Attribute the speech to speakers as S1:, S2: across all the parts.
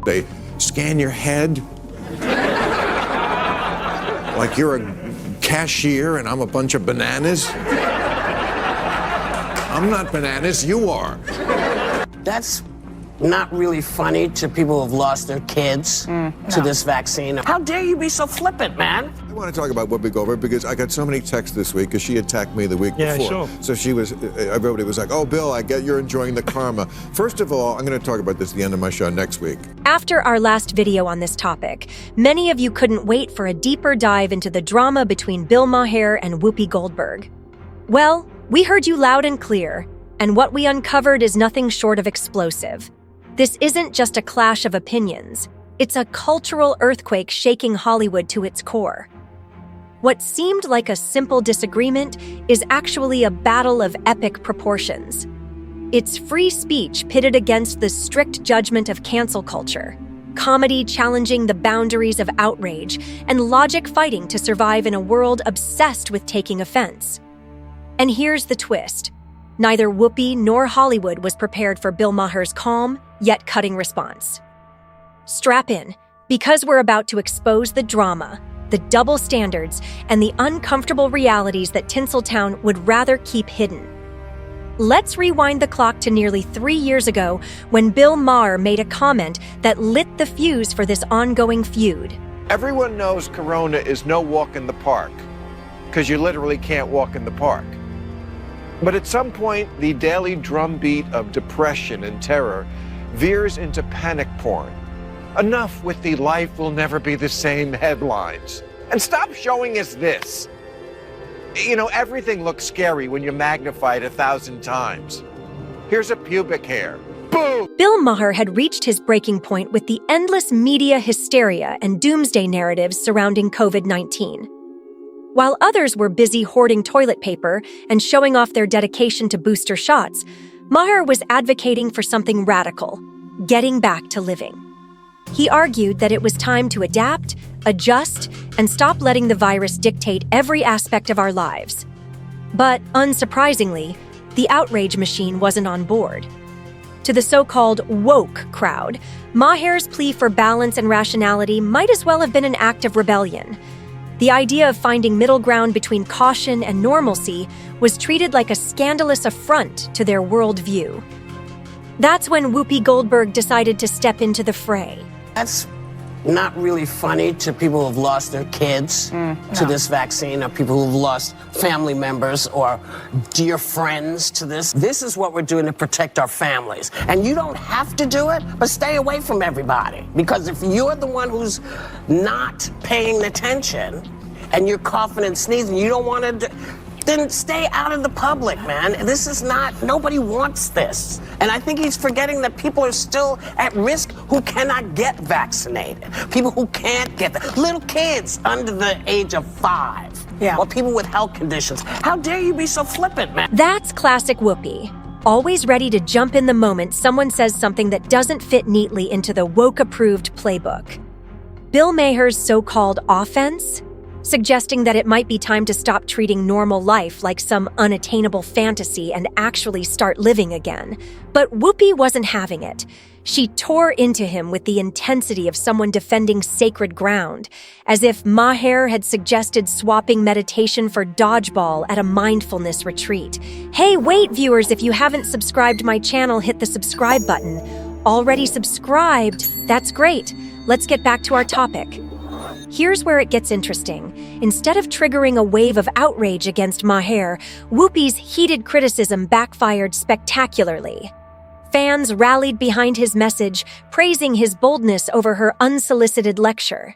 S1: They scan your head like you're a cashier and I'm a bunch of bananas. I'm not bananas, you are.
S2: That's not really funny to people who've lost their kids to this vaccine. How dare you be so flippant, man?
S1: I want to talk about Whoopi Goldberg because I got so many texts this week because she attacked me the week before.
S3: Sure.
S1: So everybody was like, oh, Bill, I get you're enjoying the karma. First of all, I'm going to talk about this at the end of my show next week.
S4: After our last video on this topic, many of you couldn't wait for a deeper dive into the drama between Bill Maher and Whoopi Goldberg. Well, we heard you loud and clear, and what we uncovered is nothing short of explosive. This isn't just a clash of opinions. It's a cultural earthquake shaking Hollywood to its core. What seemed like a simple disagreement is actually a battle of epic proportions. It's free speech pitted against the strict judgment of cancel culture, comedy challenging the boundaries of outrage, and logic fighting to survive in a world obsessed with taking offense. And here's the twist. Neither Whoopi nor Hollywood was prepared for Bill Maher's calm, yet cutting response. Strap in, because we're about to expose the drama, the double standards, and the uncomfortable realities that Tinseltown would rather keep hidden. Let's rewind the clock to nearly 3 years ago when Bill Maher made a comment that lit the fuse for this ongoing feud.
S1: Everyone knows Corona is no walk in the park because you literally can't walk in the park. But at some point, the daily drumbeat of depression and terror veers into panic porn. Enough with the life will never be the same headlines. And stop showing us this. You know, everything looks scary when you magnify it 1,000 times. Here's a pubic hair. Boom!
S4: Bill Maher had reached his breaking point with the endless media hysteria and doomsday narratives surrounding COVID-19. While others were busy hoarding toilet paper and showing off their dedication to booster shots, Maher was advocating for something radical, getting back to living. He argued that it was time to adapt, adjust, and stop letting the virus dictate every aspect of our lives. But, unsurprisingly, the outrage machine wasn't on board. To the so-called woke crowd, Maher's plea for balance and rationality might as well have been an act of rebellion. The idea of finding middle ground between caution and normalcy was treated like a scandalous affront to their worldview. That's when Whoopi Goldberg decided to step into the fray.
S2: That's not really funny to people who've lost their kids to this vaccine, or people who've lost family members or dear friends to this. This is what we're doing to protect our families. And you don't have to do it, but stay away from everybody. Because if you're the one who's not paying attention and you're coughing and sneezing, you don't want to then stay out of the public, man. This is not, nobody wants this. And I think he's forgetting that people are still at risk who cannot get vaccinated. People who can't get that. Little kids under the age of 5. Yeah. Or people with health conditions. How dare you be so flippant, man?
S4: That's classic Whoopi. Always ready to jump in the moment someone says something that doesn't fit neatly into the woke-approved playbook. Bill Maher's so-called offense? Suggesting that it might be time to stop treating normal life like some unattainable fantasy and actually start living again. But Whoopi wasn't having it. She tore into him with the intensity of someone defending sacred ground, as if Maher had suggested swapping meditation for dodgeball at a mindfulness retreat. Hey, wait, viewers, if you haven't subscribed my channel, hit the subscribe button. Already subscribed? That's great. Let's get back to our topic. Here's where it gets interesting. Instead of triggering a wave of outrage against Maher, Whoopi's heated criticism backfired spectacularly. Fans rallied behind his message, praising his boldness over her unsolicited lecture.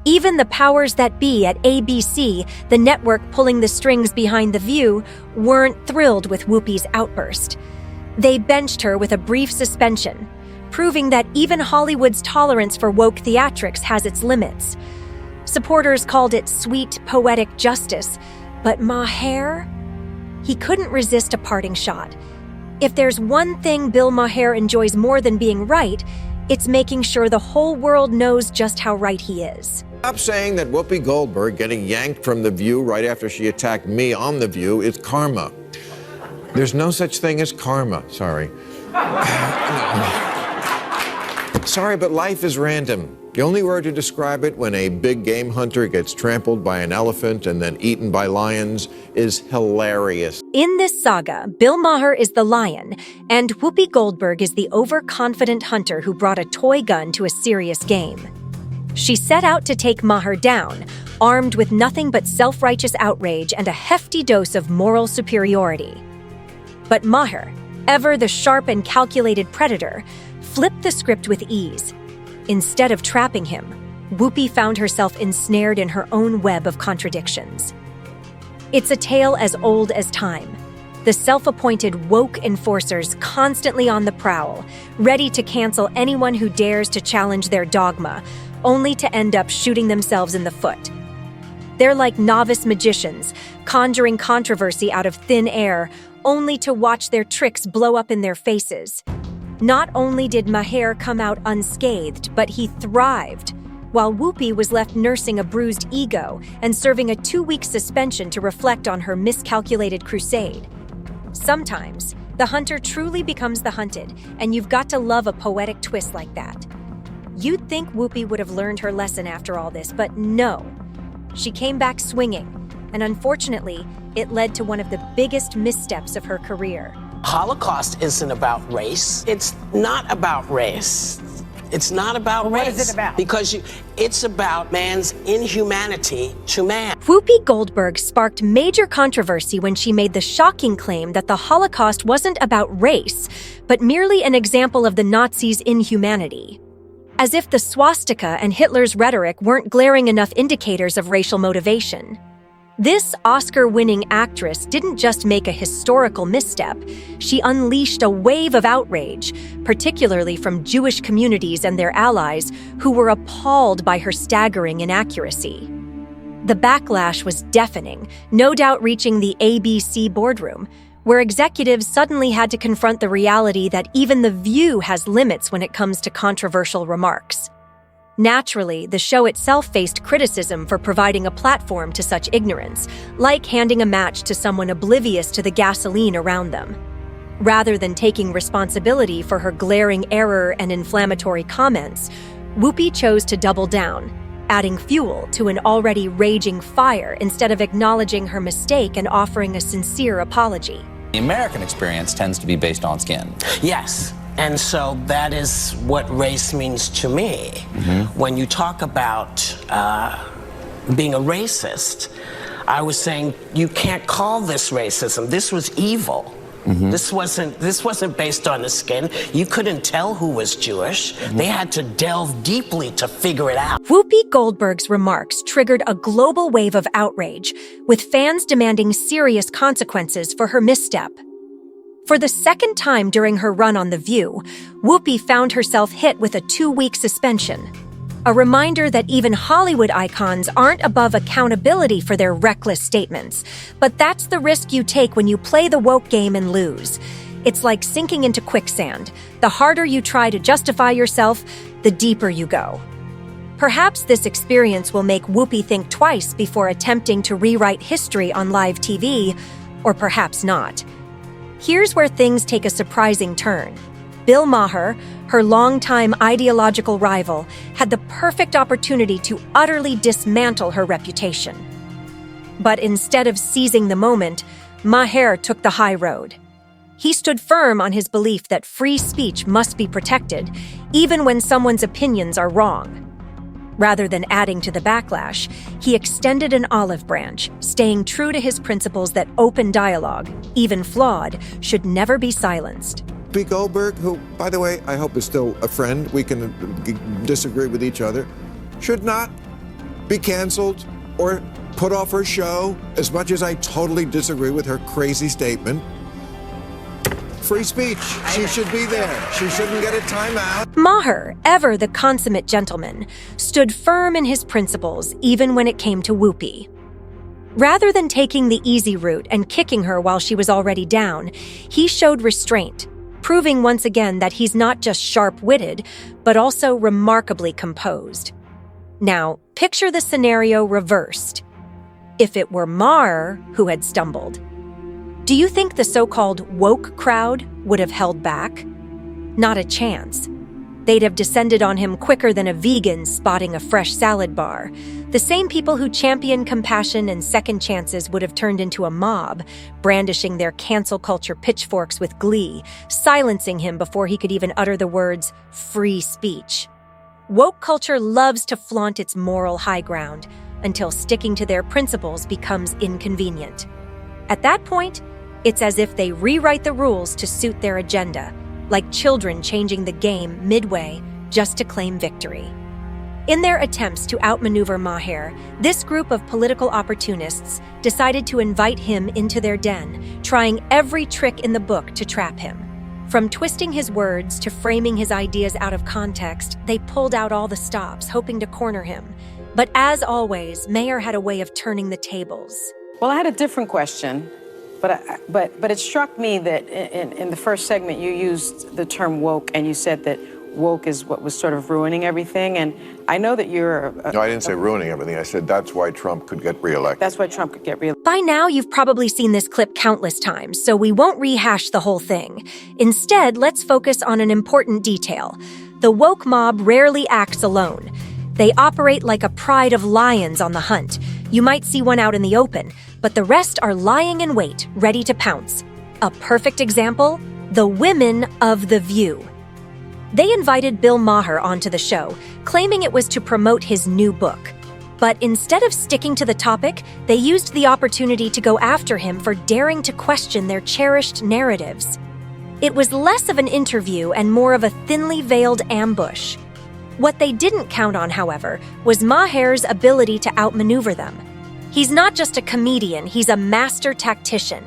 S4: Even the powers that be at ABC, the network pulling the strings behind The View, weren't thrilled with Whoopi's outburst. They benched her with a brief suspension, proving that even Hollywood's tolerance for woke theatrics has its limits. Supporters called it sweet, poetic justice, but Maher? He couldn't resist a parting shot. If there's one thing Bill Maher enjoys more than being right, it's making sure the whole world knows just how right he is.
S1: Stop saying that Whoopi Goldberg getting yanked from The View right after she attacked me on The View is karma. There's no such thing as karma, sorry. sorry, but life is random. The only word to describe it when a big game hunter gets trampled by an elephant and then eaten by lions is hilarious.
S4: In this saga, Bill Maher is the lion, and Whoopi Goldberg is the overconfident hunter who brought a toy gun to a serious game. She set out to take Maher down, armed with nothing but self-righteous outrage and a hefty dose of moral superiority. But Maher, ever the sharp and calculated predator, flipped the script with ease. Instead of trapping him, Whoopi found herself ensnared in her own web of contradictions. It's a tale as old as time. The self-appointed woke enforcers constantly on the prowl, ready to cancel anyone who dares to challenge their dogma, only to end up shooting themselves in the foot. They're like novice magicians, conjuring controversy out of thin air, only to watch their tricks blow up in their faces. Not only did Maher come out unscathed, but he thrived, while Whoopi was left nursing a bruised ego and serving a 2-week suspension to reflect on her miscalculated crusade. Sometimes, the hunter truly becomes the hunted, and you've got to love a poetic twist like that. You'd think Whoopi would have learned her lesson after all this, but no. She came back swinging, and unfortunately, it led to one of the biggest missteps of her career.
S2: Holocaust isn't about race. It's not about race. It's not about race.
S3: What is it about?
S2: Because it's about man's inhumanity to man.
S4: Whoopi Goldberg sparked major controversy when she made the shocking claim that the Holocaust wasn't about race, but merely an example of the Nazis' inhumanity. As if the swastika and Hitler's rhetoric weren't glaring enough indicators of racial motivation. This Oscar-winning actress didn't just make a historical misstep, she unleashed a wave of outrage, particularly from Jewish communities and their allies, who were appalled by her staggering inaccuracy. The backlash was deafening, no doubt reaching the ABC boardroom, where executives suddenly had to confront the reality that even The View has limits when it comes to controversial remarks. Naturally, the show itself faced criticism for providing a platform to such ignorance, like handing a match to someone oblivious to the gasoline around them. Rather than taking responsibility for her glaring error and inflammatory comments, Whoopi chose to double down, adding fuel to an already raging fire instead of acknowledging her mistake and offering a sincere apology.
S5: The American experience tends to be based on skin.
S2: Yes. And so that is what race means to me. When you talk about being a racist, I was saying you can't call this racism. This was evil. This wasn't based on the skin. You couldn't tell who was Jewish. They had to delve deeply to figure it out.
S4: Whoopi Goldberg's remarks triggered a global wave of outrage, with fans demanding serious consequences for her misstep. For the second time during her run on The View, Whoopi found herself hit with a 2-week suspension. A reminder that even Hollywood icons aren't above accountability for their reckless statements. But that's the risk you take when you play the woke game and lose. It's like sinking into quicksand. The harder you try to justify yourself, the deeper you go. Perhaps this experience will make Whoopi think twice before attempting to rewrite history on live TV, or perhaps not. Here's where things take a surprising turn. Bill Maher, her longtime ideological rival, had the perfect opportunity to utterly dismantle her reputation. But instead of seizing the moment, Maher took the high road. He stood firm on his belief that free speech must be protected, even when someone's opinions are wrong. Rather than adding to the backlash, he extended an olive branch, staying true to his principles that open dialogue, even flawed, should never be silenced.
S1: Whoopi Goldberg, who, by the way, I hope is still a friend, we can disagree with each other, should not be canceled or put off her show, as much as I totally disagree with her crazy statement. Free speech. She should be there. She shouldn't get a timeout.
S4: Maher, ever the consummate gentleman, stood firm in his principles even when it came to Whoopi. Rather than taking the easy route and kicking her while she was already down, he showed restraint, proving once again that he's not just sharp-witted, but also remarkably composed. Now, picture the scenario reversed. If it were Maher who had stumbled, do you think the so-called woke crowd would have held back? Not a chance. They'd have descended on him quicker than a vegan spotting a fresh salad bar. The same people who champion compassion and second chances would have turned into a mob, brandishing their cancel culture pitchforks with glee, silencing him before he could even utter the words, free speech. Woke culture loves to flaunt its moral high ground until sticking to their principles becomes inconvenient. At that point, it's as if they rewrite the rules to suit their agenda, like children changing the game midway just to claim victory. In their attempts to outmaneuver Maher, this group of political opportunists decided to invite him into their den, trying every trick in the book to trap him. From twisting his words to framing his ideas out of context, they pulled out all the stops, hoping to corner him. But as always, Maher had a way of turning the tables.
S3: Well, I had a different question, but it struck me that in the first segment you used the term woke, and you said that woke is what was sort of ruining everything. And I know that you're...
S1: No, I didn't say ruining everything. I said that's why Trump could get reelected.
S3: That's why Trump could get reelected.
S4: By now, you've probably seen this clip countless times, so we won't rehash the whole thing. Instead, let's focus on an important detail. The woke mob rarely acts alone. They operate like a pride of lions on the hunt. You might see one out in the open, but the rest are lying in wait, ready to pounce. A perfect example? The women of The View. They invited Bill Maher onto the show, claiming it was to promote his new book. But instead of sticking to the topic, they used the opportunity to go after him for daring to question their cherished narratives. It was less of an interview and more of a thinly veiled ambush. What they didn't count on, however, was Maher's ability to outmaneuver them. He's not just a comedian, he's a master tactician.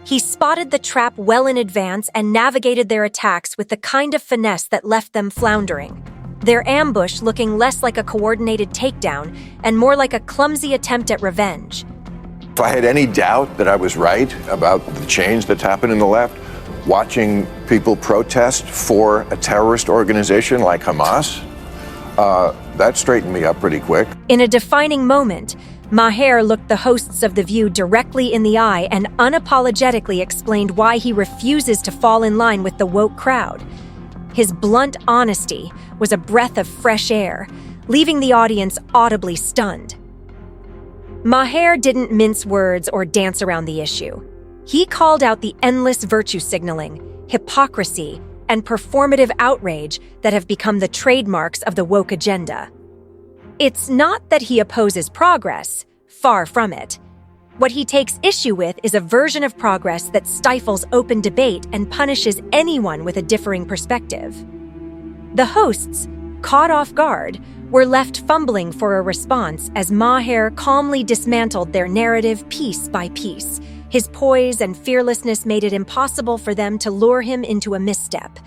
S4: He spotted the trap well in advance and navigated their attacks with the kind of finesse that left them floundering. Their ambush looking less like a coordinated takedown and more like a clumsy attempt at revenge.
S1: If I had any doubt that I was right about the change that's happened in the left, watching people protest for a terrorist organization like Hamas, that straightened me up pretty quick.
S4: In a defining moment, Maher looked the hosts of The View directly in the eye and unapologetically explained why he refuses to fall in line with the woke crowd. His blunt honesty was a breath of fresh air, leaving the audience audibly stunned. Maher didn't mince words or dance around the issue. He called out the endless virtue signaling, hypocrisy, and performative outrage that have become the trademarks of the woke agenda. It's not that he opposes progress, far from it. What he takes issue with is a version of progress that stifles open debate and punishes anyone with a differing perspective. The hosts, caught off guard, were left fumbling for a response as Maher calmly dismantled their narrative piece by piece. His poise and fearlessness made it impossible for them to lure him into a misstep.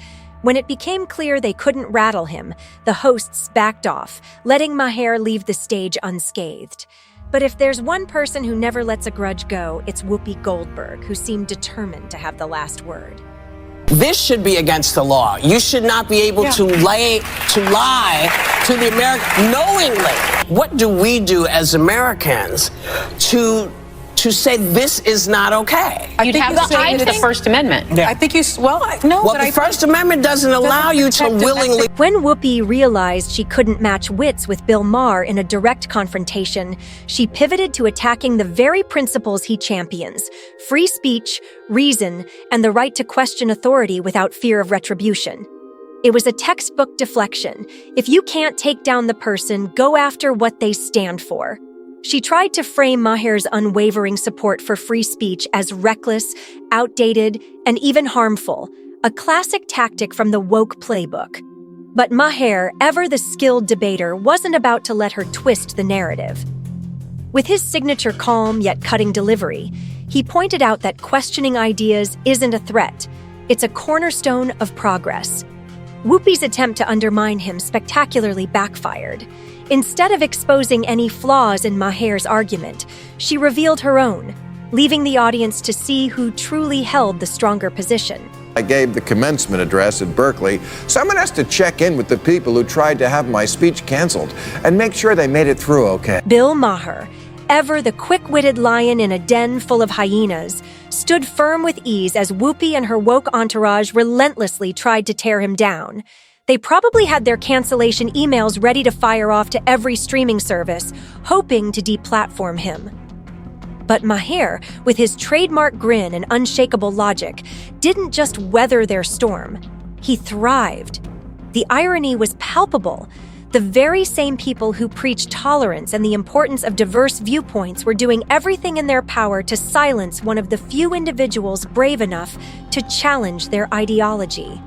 S4: When it became clear they couldn't rattle him, the hosts backed off, letting Maher leave the stage unscathed. But if there's one person who never lets a grudge go, it's Whoopi Goldberg, who seemed determined to have the last word.
S2: This should be against the law. You should not be able to lie to the American knowingly. What do we do as Americans to say this is not okay?
S6: You'd have to say the First Amendment.
S2: Yeah.
S3: I think you,
S2: the First Amendment doesn't allow you to willingly...
S4: When Whoopi realized she couldn't match wits with Bill Maher in a direct confrontation, she pivoted to attacking the very principles he champions: free speech, reason, and the right to question authority without fear of retribution. It was a textbook deflection. If you can't take down the person, go after what they stand for. She tried to frame Maher's unwavering support for free speech as reckless, outdated, and even harmful, a classic tactic from the woke playbook. But Maher, ever the skilled debater, wasn't about to let her twist the narrative. With his signature calm yet cutting delivery, he pointed out that questioning ideas isn't a threat. It's a cornerstone of progress. Whoopi's attempt to undermine him spectacularly backfired. Instead of exposing any flaws in Maher's argument, she revealed her own, leaving the audience to see who truly held the stronger position.
S1: I gave the commencement address at Berkeley. Someone has to check in with the people who tried to have my speech canceled and make sure they made it through okay.
S4: Bill Maher, ever the quick-witted lion in a den full of hyenas, stood firm with ease as Whoopi and her woke entourage relentlessly tried to tear him down. They probably had their cancellation emails ready to fire off to every streaming service, hoping to deplatform him. But Maher, with his trademark grin and unshakable logic, didn't just weather their storm. He thrived. The irony was palpable. The very same people who preach tolerance and the importance of diverse viewpoints were doing everything in their power to silence one of the few individuals brave enough to challenge their ideology.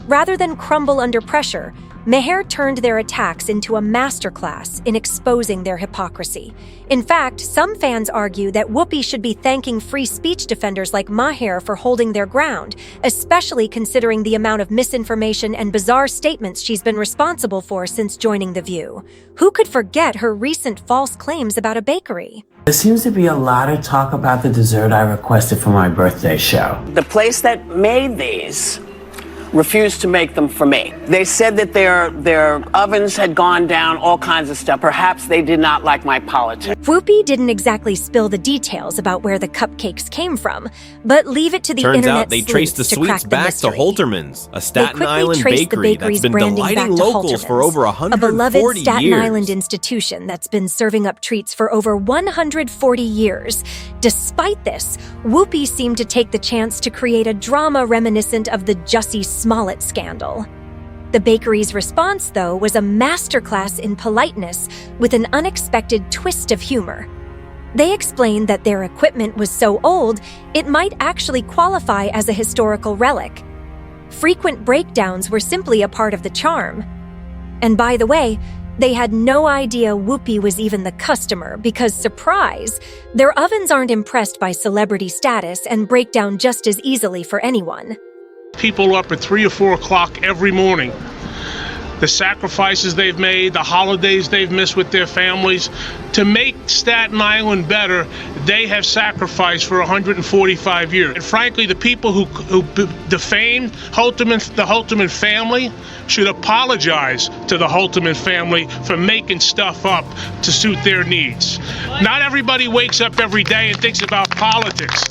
S4: Rather than crumble under pressure, Maher turned their attacks into a masterclass in exposing their hypocrisy. In fact, some fans argue that Whoopi should be thanking free speech defenders like Maher for holding their ground, especially considering the amount of misinformation and bizarre statements she's been responsible for since joining The View. Who could forget her recent false claims about a bakery?
S2: There seems to be a lot of talk about the dessert I requested for my birthday show. The place that made these refused to make them for me. They said that their ovens had gone down, all kinds of stuff. Perhaps they did not like my politics.
S4: Whoopi didn't exactly spill the details about where the cupcakes came from, but leave it to the
S7: Turns
S4: internet
S7: out they traced the
S4: sleuths to
S7: sweets
S4: crack the
S7: back to
S4: mystery.
S7: Holterman's, a Staten
S4: They quickly
S7: Island
S4: traced the
S7: bakery that's
S4: bakery's
S7: been
S4: branding
S7: delighting
S4: back to
S7: locals for
S4: Holterman's,
S7: over
S4: a
S7: 140
S4: beloved Staten
S7: years.
S4: Island institution that's been serving up treats for over 140 years. Despite this, Whoopi seemed to take the chance to create a drama reminiscent of the Jussie Smollett scandal. The bakery's response, though, was a masterclass in politeness with an unexpected twist of humor. They explained that their equipment was so old, it might actually qualify as a historical relic. Frequent breakdowns were simply a part of the charm. And by the way, they had no idea Whoopi was even the customer because, surprise, their ovens aren't impressed by celebrity status and break down just as easily for anyone.
S8: People up at 3 or 4 o'clock every morning. The sacrifices they've made, the holidays they've missed with their families. To make Staten Island better, they have sacrificed for 145 years. And frankly, the people who defamed the Holterman family should apologize to the Holterman family for making stuff up to suit their needs. Not everybody wakes up every day and thinks about politics.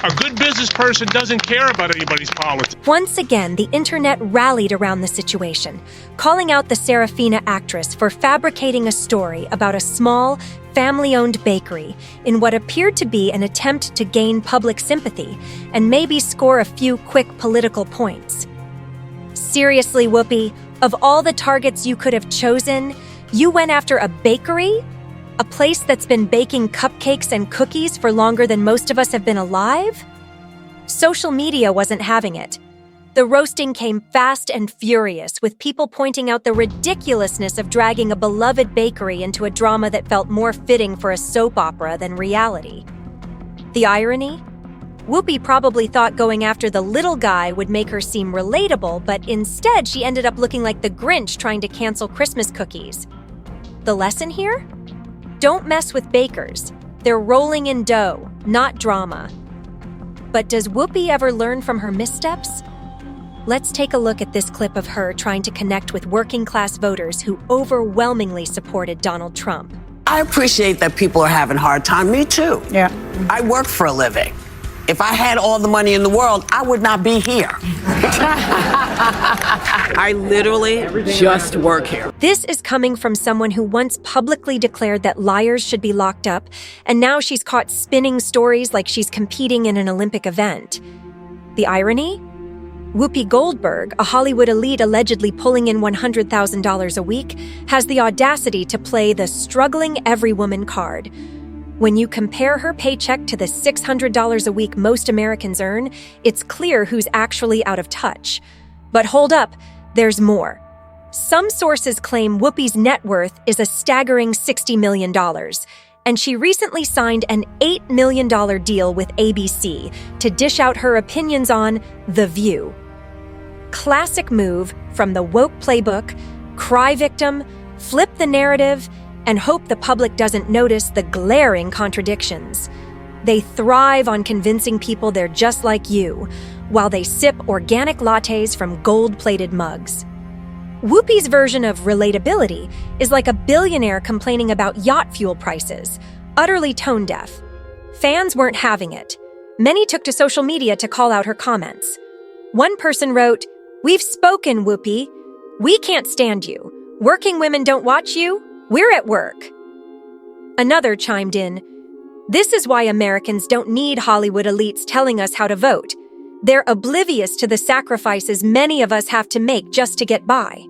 S8: A good business person doesn't care about anybody's politics.
S4: Once again, the internet rallied around the situation, calling out the Serafina actress for fabricating a story about a small, family-owned bakery in what appeared to be an attempt to gain public sympathy and maybe score a few quick political points. Seriously, Whoopi, of all the targets you could have chosen, you went after a bakery? A place that's been baking cupcakes and cookies for longer than most of us have been alive? Social media wasn't having it. The roasting came fast and furious, with people pointing out the ridiculousness of dragging a beloved bakery into a drama that felt more fitting for a soap opera than reality. The irony? Whoopi probably thought going after the little guy would make her seem relatable, but instead she ended up looking like the Grinch trying to cancel Christmas cookies. The lesson here? Don't mess with bakers. They're rolling in dough, not drama. But does Whoopi ever learn from her missteps? Let's take a look at this clip of her trying to connect with working-class voters who overwhelmingly supported Donald Trump.
S2: I appreciate that people are having a hard time. Me too.
S6: Yeah.
S2: I work for a living. If I had all the money in the world, I would not be here. I literally just work here.
S4: This is coming from someone who once publicly declared that liars should be locked up, and now she's caught spinning stories like she's competing in an Olympic event. The irony? Whoopi Goldberg, a Hollywood elite allegedly pulling in $100,000 a week, has the audacity to play the struggling every woman card. When you compare her paycheck to the $600 a week most Americans earn, it's clear who's actually out of touch. But hold up, there's more. Some sources claim Whoopi's net worth is a staggering $60 million, and she recently signed an $8 million deal with ABC to dish out her opinions on The View. Classic move from the woke playbook: cry victim, flip the narrative, and hope the public doesn't notice the glaring contradictions. They thrive on convincing people they're just like you, while they sip organic lattes from gold-plated mugs. Whoopi's version of relatability is like a billionaire complaining about yacht fuel prices, utterly tone-deaf. Fans weren't having it. Many took to social media to call out her comments. One person wrote, "We've spoken, Whoopi. "We can't stand you. Working women don't watch you. We're at work." Another chimed in, "This is why Americans don't need Hollywood elites telling us how to vote. They're oblivious to the sacrifices many of us have to make just to get by."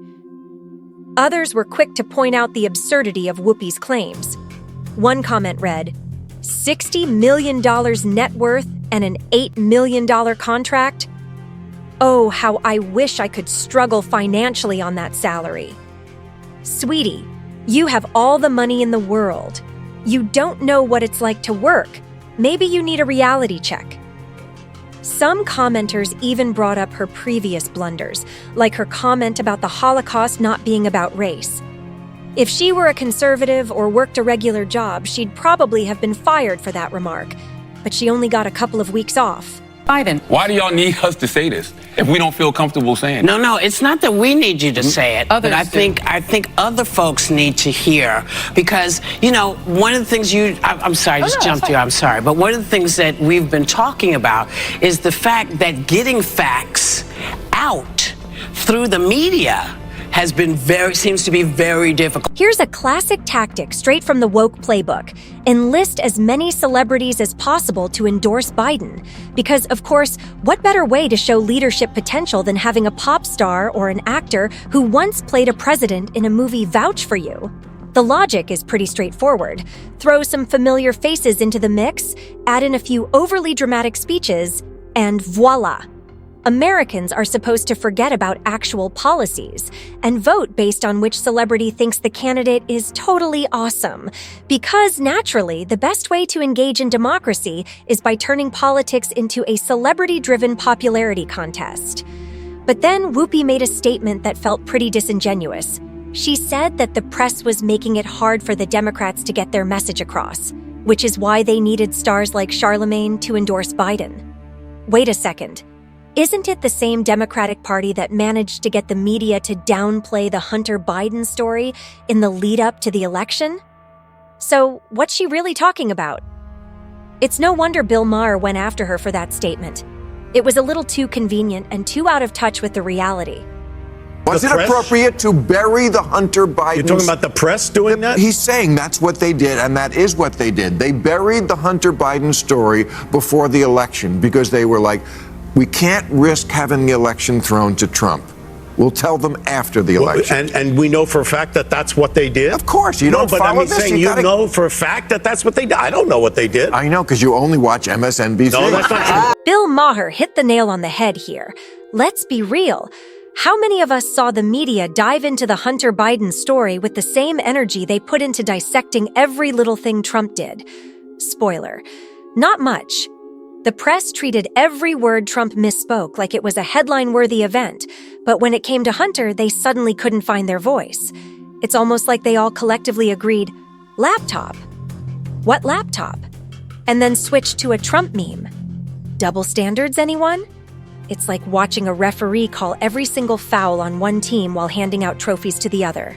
S4: Others were quick to point out the absurdity of Whoopi's claims. One comment read, $60 million net worth and an $8 million contract? Oh, how I wish I could struggle financially on that salary. Sweetie, you have all the money in the world. You don't know what it's like to work. Maybe you need a reality check. Some commenters even brought up her previous blunders, like her comment about the Holocaust not being about race. If she were a conservative or worked a regular job, she'd probably have been fired for that remark, but she only got a couple of weeks off.
S6: Biden.
S7: Why do y'all need us to say this if we don't feel comfortable saying it?
S2: No, it's not that we need you to say it,
S6: Others
S2: but I think other folks need to hear, because, one of the things I'm sorry, I just jumped you, I'm sorry, but one of the things that we've been talking about is the fact that getting facts out through the media seems to be very difficult.
S4: Here's a classic tactic straight from the woke playbook. Enlist as many celebrities as possible to endorse Biden. Because, of course, what better way to show leadership potential than having a pop star or an actor who once played a president in a movie vouch for you? The logic is pretty straightforward. Throw some familiar faces into the mix, add in a few overly dramatic speeches, and voila! Americans are supposed to forget about actual policies and vote based on which celebrity thinks the candidate is totally awesome. Because naturally, the best way to engage in democracy is by turning politics into a celebrity-driven popularity contest. But then Whoopi made a statement that felt pretty disingenuous. She said that the press was making it hard for the Democrats to get their message across, which is why they needed stars like Charlemagne to endorse Biden. Wait a second. Isn't it the same Democratic Party that managed to get the media to downplay the Hunter Biden story in the lead-up to the election? So, what's she really talking about? It's no wonder Bill Maher went after her for that statement. It was a little too convenient and too out of touch with the reality.
S1: Was it appropriate to bury the Hunter Biden?
S9: You're talking about the press doing that?
S1: He's saying that's what they did, and that is what they did. They buried the Hunter Biden story before the election because they were like, we can't risk having the election thrown to Trump. We'll tell them after the election.
S9: And we know for a fact that that's what they did?
S1: Of course. You don't follow this.
S9: Saying you know for a fact that that's what they did. I don't know what they did.
S1: I know, because you only watch MSNBC.
S9: No, that's not true.
S4: Bill Maher hit the nail on the head here. Let's be real. How many of us saw the media dive into the Hunter Biden story with the same energy they put into dissecting every little thing Trump did? Spoiler, not much. The press treated every word Trump misspoke like it was a headline-worthy event, but when it came to Hunter, they suddenly couldn't find their voice. It's almost like they all collectively agreed, laptop. What laptop? And then switched to a Trump meme. Double standards, anyone? It's like watching a referee call every single foul on one team while handing out trophies to the other.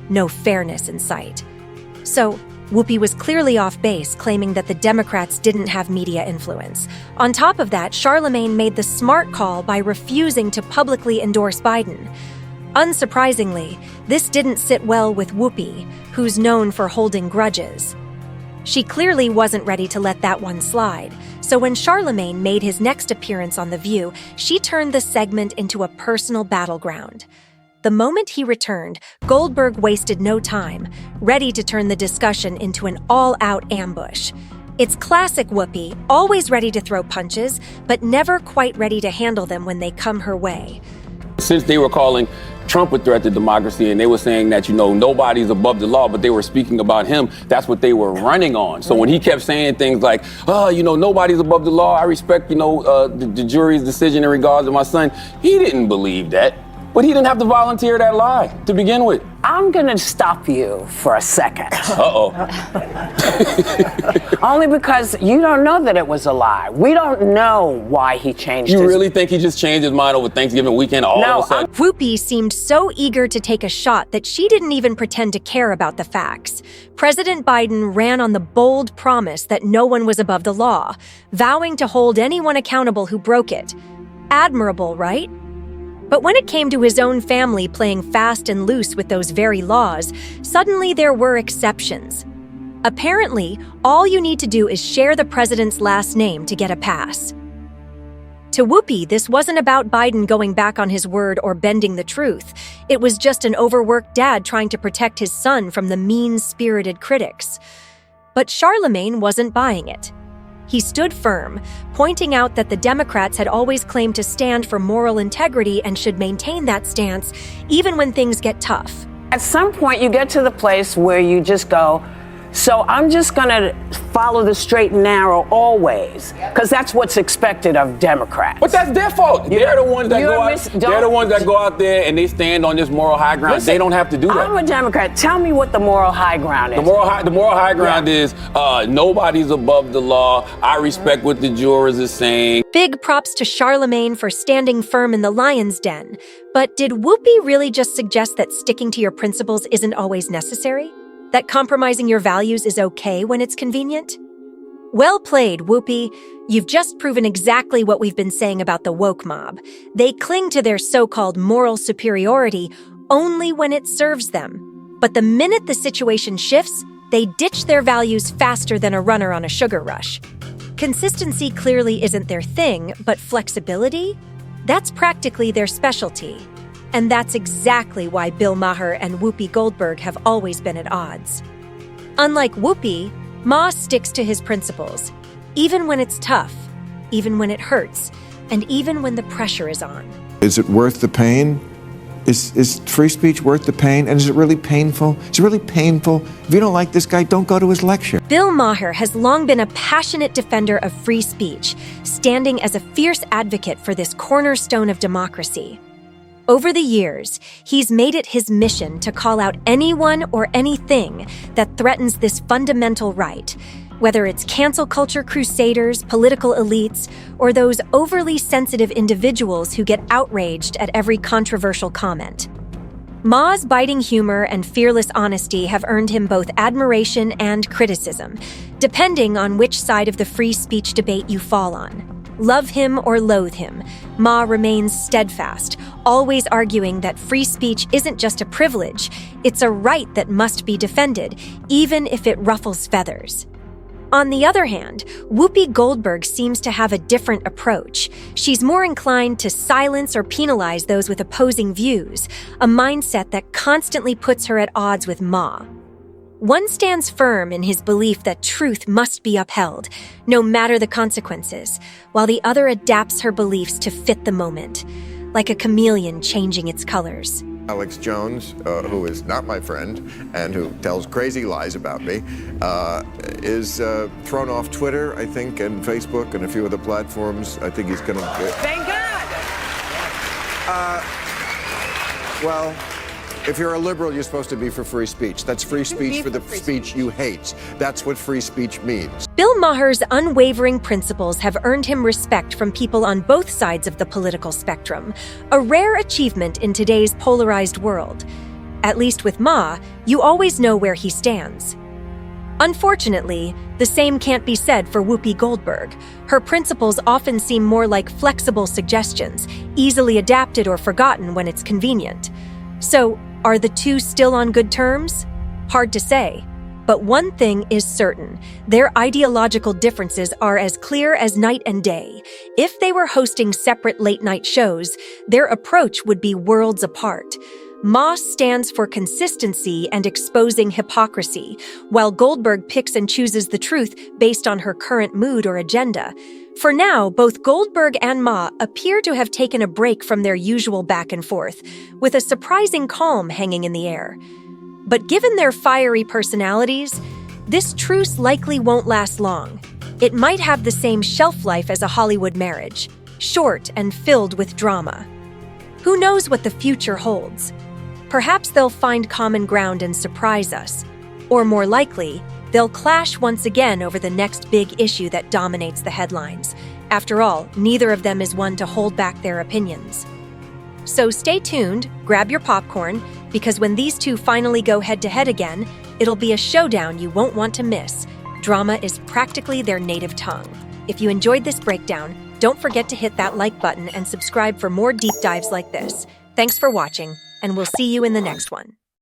S4: No fairness in sight. So, Whoopi was clearly off base, claiming that the Democrats didn't have media influence. On top of that, Charlemagne made the smart call by refusing to publicly endorse Biden. Unsurprisingly, this didn't sit well with Whoopi, who's known for holding grudges. She clearly wasn't ready to let that one slide, so when Charlemagne made his next appearance on The View, she turned the segment into a personal battleground. The moment he returned, Goldberg wasted no time, ready to turn the discussion into an all-out ambush. It's classic Whoopi, always ready to throw punches, but never quite ready to handle them when they come her way.
S7: Since they were calling Trump a threat to democracy and they were saying that, nobody's above the law, but they were speaking about him, that's what they were running on. So when he kept saying things like, nobody's above the law, I respect, the jury's decision in regards to my son, he didn't believe that. But he didn't have to volunteer that lie to begin with.
S2: I'm going to stop you for a second.
S7: Uh-oh.
S2: Only because you don't know that it was a lie. We don't know why he changed
S7: You really think he just changed his mind over Thanksgiving weekend all of a sudden?
S4: Whoopi seemed so eager to take a shot that she didn't even pretend to care about the facts. President Biden ran on the bold promise that no one was above the law, vowing to hold anyone accountable who broke it. Admirable, right? But when it came to his own family playing fast and loose with those very laws, suddenly there were exceptions. Apparently, all you need to do is share the president's last name to get a pass. To Whoopi, this wasn't about Biden going back on his word or bending the truth. It was just an overworked dad trying to protect his son from the mean-spirited critics. But Charlemagne wasn't buying it. He stood firm, pointing out that the Democrats had always claimed to stand for moral integrity and should maintain that stance even when things get tough.
S2: At some point, you get to the place where you just go, so I'm just going to follow the straight and narrow always, because that's what's expected of Democrats.
S7: But that's their fault. They're the ones that go out. They're the ones that go out there and they stand on this moral high ground.
S2: Listen,
S7: they don't have to do that.
S2: I'm a Democrat. Tell me what the moral high ground is.
S7: The moral high ground is nobody's above the law. I respect what the jurors are saying.
S4: Big props to Charlemagne for standing firm in the lion's den. But did Whoopi really just suggest that sticking to your principles isn't always necessary? That compromising your values is okay when it's convenient? Well played, Whoopi. You've just proven exactly what we've been saying about the woke mob. They cling to their so-called moral superiority only when it serves them. But the minute the situation shifts, they ditch their values faster than a runner on a sugar rush. Consistency clearly isn't their thing, but flexibility? That's practically their specialty. And that's exactly why Bill Maher and Whoopi Goldberg have always been at odds. Unlike Whoopi, Ma sticks to his principles, even when it's tough, even when it hurts, and even when the pressure is on.
S1: Is it worth the pain? Is free speech worth the pain? And is it really painful? Is it really painful? If you don't like this guy, don't go to his lecture.
S4: Bill Maher has long been a passionate defender of free speech, standing as a fierce advocate for this cornerstone of democracy. Over the years, he's made it his mission to call out anyone or anything that threatens this fundamental right, whether it's cancel culture crusaders, political elites, or those overly sensitive individuals who get outraged at every controversial comment. Ma's biting humor and fearless honesty have earned him both admiration and criticism, depending on which side of the free speech debate you fall on. Love him or loathe him, Ma remains steadfast, always arguing that free speech isn't just a privilege, it's a right that must be defended, even if it ruffles feathers. On the other hand, Whoopi Goldberg seems to have a different approach. She's more inclined to silence or penalize those with opposing views, a mindset that constantly puts her at odds with Ma. One stands firm in his belief that truth must be upheld, no matter the consequences, while the other adapts her beliefs to fit the moment, like a chameleon changing its colors.
S10: Alex Jones, who is not my friend and who tells crazy lies about me, is thrown off Twitter, I think, and Facebook and a few other platforms. I think he's going to...
S2: Thank God!
S1: Well, if you're a liberal, you're supposed to be for free speech. That's free speech for the speech you hate. That's what free speech means.
S4: Bill Maher's unwavering principles have earned him respect from people on both sides of the political spectrum, a rare achievement in today's polarized world. At least with Ma, you always know where he stands. Unfortunately, the same can't be said for Whoopi Goldberg. Her principles often seem more like flexible suggestions, easily adapted or forgotten when it's convenient. So, are the two still on good terms? Hard to say. But one thing is certain, their ideological differences are as clear as night and day. If they were hosting separate late-night shows, their approach would be worlds apart. Ma stands for consistency and exposing hypocrisy, while Goldberg picks and chooses the truth based on her current mood or agenda. For now, both Goldberg and Ma appear to have taken a break from their usual back and forth, with a surprising calm hanging in the air. But given their fiery personalities, this truce likely won't last long. It might have the same shelf life as a Hollywood marriage, short and filled with drama. Who knows what the future holds? Perhaps they'll find common ground and surprise us. Or more likely, they'll clash once again over the next big issue that dominates the headlines. After all, neither of them is one to hold back their opinions. So stay tuned, grab your popcorn, because when these two finally go head-to-head again, it'll be a showdown you won't want to miss. Drama is practically their native tongue. If you enjoyed this breakdown, Don't forget to hit that like button and subscribe for more deep dives like this. Thanks for watching, and we'll see you in the next one.